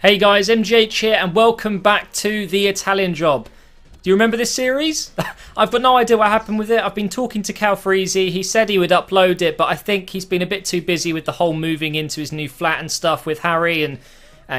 Hey guys, MGH here and welcome back to The Italian Job. Do you remember this series? I've got no idea what happened with it. I've been talking to Calfreezy. He said he would upload it, but I think he's been a bit too busy with the whole moving into his new flat and stuff with Harry and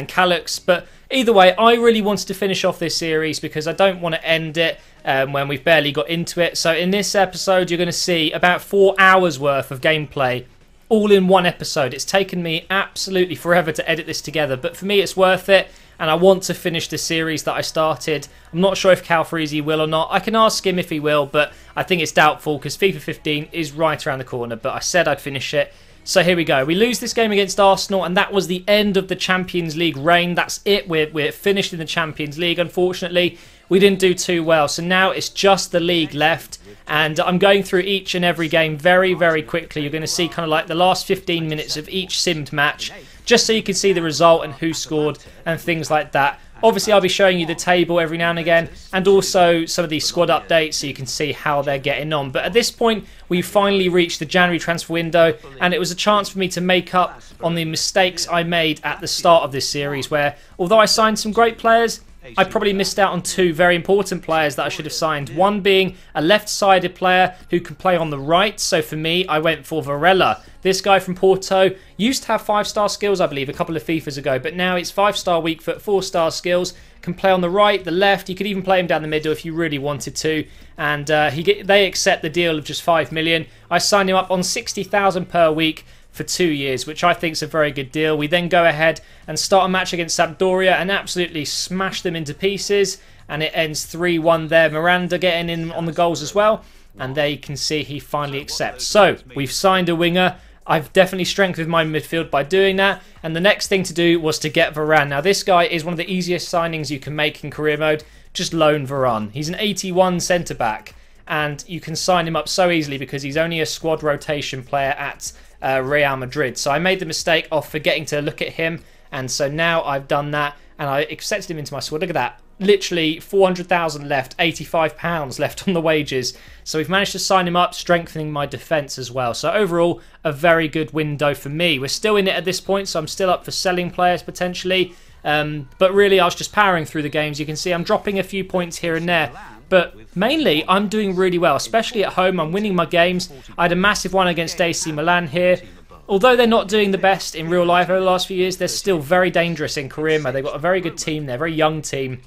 Calux. But either way, I really wanted to finish off this series because I don't want to end it when we've barely got into it. So in this episode, you're going to see about 4 hours worth of gameplay all in one episode. It's taken me absolutely forever to edit this together, but for me it's worth it, and I want to finish the series that I started. I'm not sure if Calfreezy will or not. I can ask him if he will, but I think it's doubtful because FIFA 15 is right around the corner, but I said I'd finish it. So here we go. We lose this game against Arsenal, and that was the end of the Champions League reign. That's it. We're finished in the Champions League, unfortunately. We didn't do too well, so now it's just the league left, and I'm going through each and every game very, very quickly. You're going to see kind of like the last 15 minutes of each simmed match, just so you can see the result and who scored and things like that. Obviously, I'll be showing you the table every now and again, and also some of these squad updates so you can see how they're getting on. But at this point, we finally reached the January transfer window, and it was a chance for me to make up on the mistakes I made at the start of this series, where although I signed some great players, I probably missed out on two very important players that I should have signed. One being a left-sided player who can play on the right. So for me, I went for Varela. This guy from Porto used to have 5-star skills, I believe, a couple of FIFAs ago. But now it's 5-star weak foot, 4-star skills. Can play on the right, the left. You could even play him down the middle if you really wanted to. And they accept the deal of just 5 million. I signed him up on 60,000 per week for 2 years, which I think is a very good deal. We then go ahead and start a match against Sampdoria and absolutely smash them into pieces, and it ends 3-1 there. Miranda getting in on the goals as well, and there you can see he finally accepts. So we've signed a winger. I've definitely strengthened my midfield by doing that, and the next thing to do was to get Varane. Now this guy is one of the easiest signings you can make in career mode. Just loan Varane. He's an 81 centre back, and you can sign him up so easily because he's only a squad rotation player at Real Madrid. So I made the mistake of forgetting to look at him, and so now I've done that and I accepted him into my squad. Look at that, literally 400,000 left, £85 left on the wages. So we've managed to sign him up, strengthening my defence as well. So overall, a very good window for me. We're still in it at this point, so I'm still up for selling players potentially, but really I was just powering through the games. You can see I'm dropping a few points here and there, but mainly I'm doing really well, especially at home. I'm winning my games. I had a massive one against AC Milan here. Although they're not doing the best in real life over the last few years, they're still very dangerous in career mode. They've got a very good team. They're a very young team.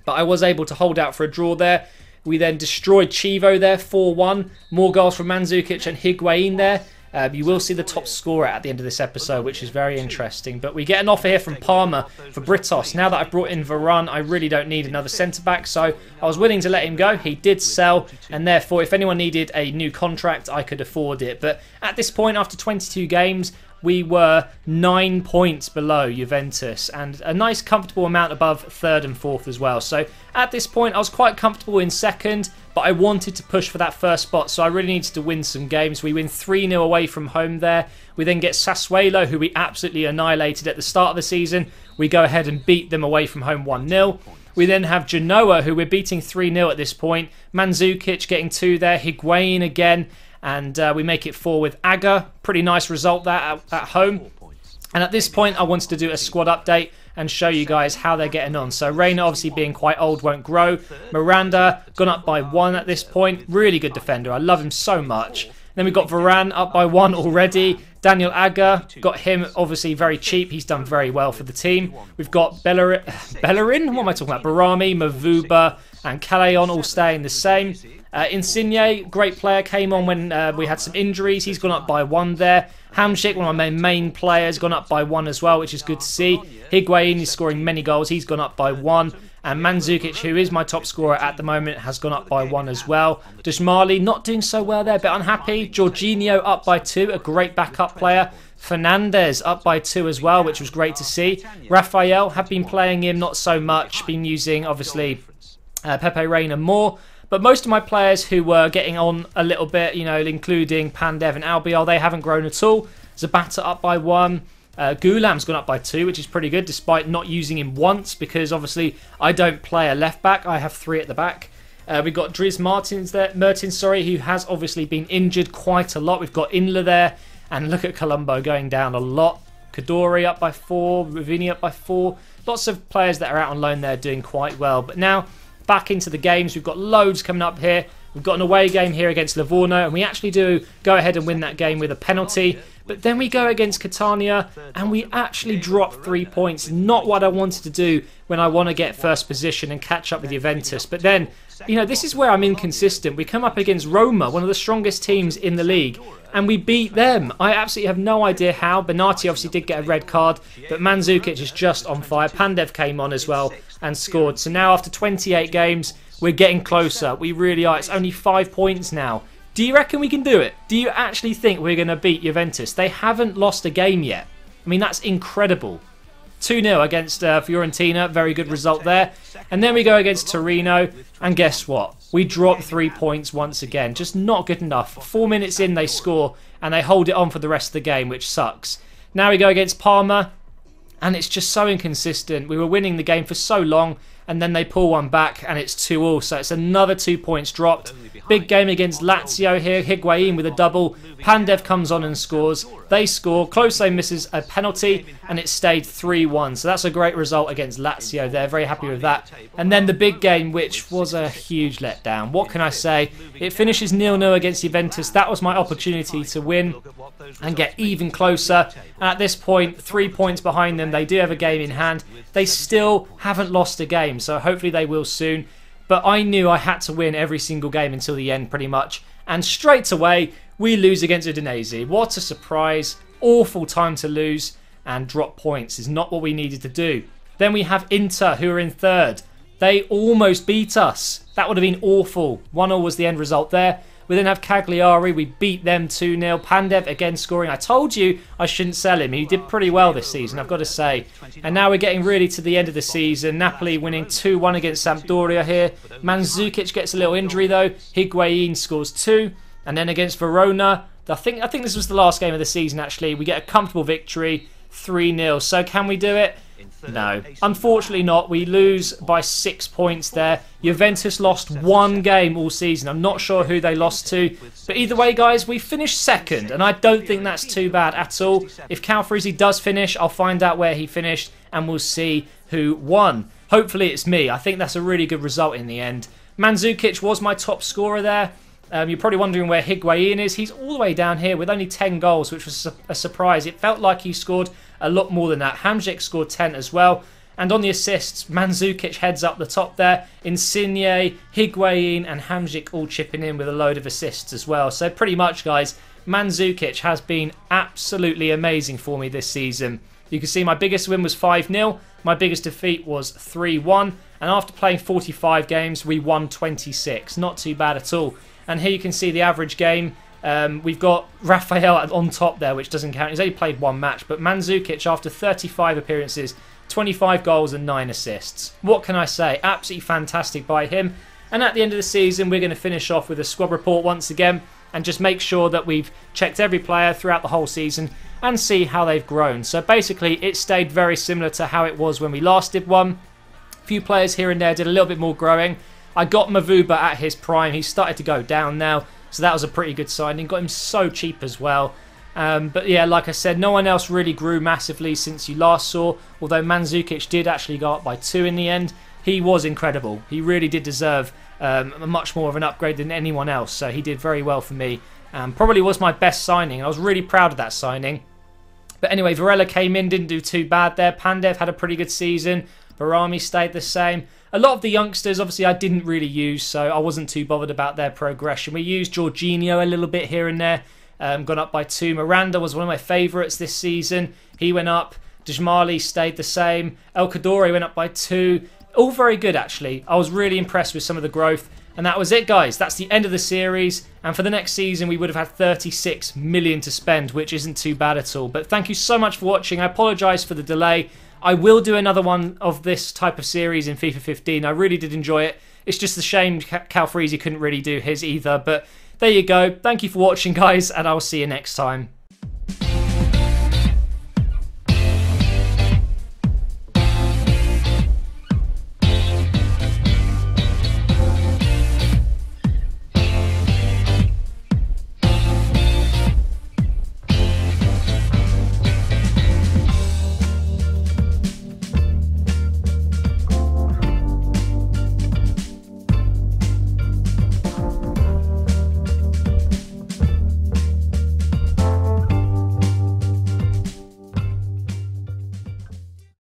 But I was able to hold out for a draw there. We then destroyed Chivo there, 4-1. More goals from Mandzukic and Higuain there. You will see the top scorer at the end of this episode, which is very interesting. But we get an offer here from Parma for Britos. Now that I've brought in Varane, I really don't need another centre-back, so I was willing to let him go. He did sell, and therefore, if anyone needed a new contract, I could afford it. But at this point, after 22 games, we were 9 points below Juventus and a nice comfortable amount above third and fourth as well. So at this point I was quite comfortable in second, but I wanted to push for that first spot, so I really needed to win some games. We win 3-0 away from home there. We then get Sassuolo, who we absolutely annihilated at the start of the season. We go ahead and beat them away from home 1-0. We then have Genoa, who we're beating 3-0 at this point. Mandzukic getting 2 there. Higuain again. And we make it 4 with Aga. Pretty nice result there at home. And at this point, I wanted to do a squad update and show you guys how they're getting on. So Reina, obviously being quite old, won't grow. Miranda, gone up by 1 at this point. Really good defender. I love him so much. Then we've got Varane up by 1 already. Daniel Aga, got him obviously very cheap. He's done very well for the team. We've got Bellerin? What am I talking about? Barami, Mavuba, and Calayon all staying the same. Insigne, great player, came on when we had some injuries. He's gone up by 1 there. Hamsik, one of my main players, gone up by 1 as well, which is good to see. Higuain is scoring many goals. He's gone up by 1. And Mandzukic, who is my top scorer at the moment, has gone up by 1 as well. Dashmali not doing so well there, a bit unhappy. Jorginho up by 2, a great backup player. Fernandez up by 2 as well, which was great to see. Raphael, have been playing him not so much. Been using, obviously, Pepe Reina more. But most of my players who were getting on a little bit, you know, including Pandev and Albiol, they haven't grown at all. Zapata up by 1. Goulam's gone up by 2, which is pretty good, despite not using him once, because obviously I don't play a left back. I have 3 at the back. We've got Dries Mertens there, who has obviously been injured quite a lot. We've got Inler there, and look at Colombo going down a lot. Kadori up by 4, Ravini up by 4. Lots of players that are out on loan there doing quite well. But now, back into the games. We've got loads coming up here. We've got an away game here against Livorno, and we actually do go ahead and win that game with a penalty. But then we go against Catania, and we actually drop 3 points. Not what I wanted to do when I want to get first position and catch up with Juventus. But then, you know, this is where I'm inconsistent. We come up against Roma, one of the strongest teams in the league, and we beat them. I absolutely have no idea how. Benati obviously did get a red card, but Mandzukic is just on fire. Pandev came on as well and scored. So now after 28 games, we're getting closer. We really are. It's only 5 points now. Do you reckon we can do it? Do you actually think we're going to beat Juventus? They haven't lost a game yet. I mean, that's incredible. 2-0 against Fiorentina. Very good result there. And then we go against Torino. And guess what? We drop 3 points once again. Just not good enough. 4 minutes in, they score. And they hold it on for the rest of the game, which sucks. Now we go against Parma. And it's just so inconsistent. We were winning the game for so long, and then they pull one back, and it's 2-2. So it's another 2 points dropped. Big game against Lazio here. Higuain with a double. Pandev comes on and scores. They score. Klose misses a penalty, and it stayed 3-1. So that's a great result against Lazio. They're very happy with that. And then the big game, which was a huge letdown. What can I say? It finishes 0-0 against Juventus. That was my opportunity to win and get even closer. And at this point, 3 points behind them. They do have a game in hand. They still haven't lost a game, so hopefully they will soon. But I knew I had to win every single game until the end, pretty much. And straight away, we lose against Udinese. What a surprise. Awful time to lose, and drop points is not what we needed to do. Then we have Inter, who are in third. They almost beat us. That would have been awful. 1-0 was the end result there. We then have Cagliari. We beat them 2-0. Pandev again scoring. I told you I shouldn't sell him. He did pretty well this season, I've got to say. And now we're getting really to the end of the season. Napoli winning 2-1 against Sampdoria here. Mandzukic gets a little injury though. Higuain scores 2. And then against Verona, I think this was the last game of the season actually. We get a comfortable victory, 3-0. So can we do it? No, unfortunately not. We lose by 6 points there. Juventus lost 1 game all season. I'm not sure who they lost to. But either way, guys, we finished second. And I don't think that's too bad at all. If Calfreezy does finish, I'll find out where he finished. And we'll see who won. Hopefully it's me. I think that's a really good result in the end. Mandzukic was my top scorer there. You're probably wondering where Higuain is. He's all the way down here with only 10 goals, which was a surprise. It felt like he scored a lot more than that. Hamsik scored 10 as well. And on the assists, Mandzukic heads up the top there. Insigne, Higuain and Hamsik all chipping in with a load of assists as well. So pretty much, guys, Mandzukic has been absolutely amazing for me this season. You can see my biggest win was 5-0. My biggest defeat was 3-1. And after playing 45 games, we won 26. Not too bad at all. And here you can see the average game. We've got Rafael on top there, which doesn't count. He's only played 1 match. But Mandzukic, after 35 appearances, 25 goals and 9 assists. What can I say? Absolutely fantastic by him. And at the end of the season, we're going to finish off with a squad report once again and just make sure that we've checked every player throughout the whole season and see how they've grown. So basically, it stayed very similar to how it was when we last did one. A few players here and there did a little bit more growing. I got Mavuba at his prime. He's started to go down now. So that was a pretty good signing. Got him so cheap as well. But yeah, like I said, no one else really grew massively since you last saw. Although Mandzukic did actually go up by 2 in the end. He was incredible. He really did deserve much more of an upgrade than anyone else. So he did very well for me. Probably was my best signing. I was really proud of that signing. But anyway, Varela came in, didn't do too bad there. Pandev had a pretty good season. Barami stayed the same. A lot of the youngsters, obviously, I didn't really use, so I wasn't too bothered about their progression. We used Jorginho a little bit here and there, gone up by 2. Miranda was one of my favourites this season. He went up. Djmali stayed the same. El Kadori went up by 2. All very good, actually. I was really impressed with some of the growth. And that was it, guys. That's the end of the series. And for the next season, we would have had 36 million to spend, which isn't too bad at all. But thank you so much for watching. I apologise for the delay. I will do another one of this type of series in FIFA 15. I really did enjoy it. It's just a shame Calfreezy couldn't really do his either. But there you go. Thank you for watching, guys, and I'll see you next time.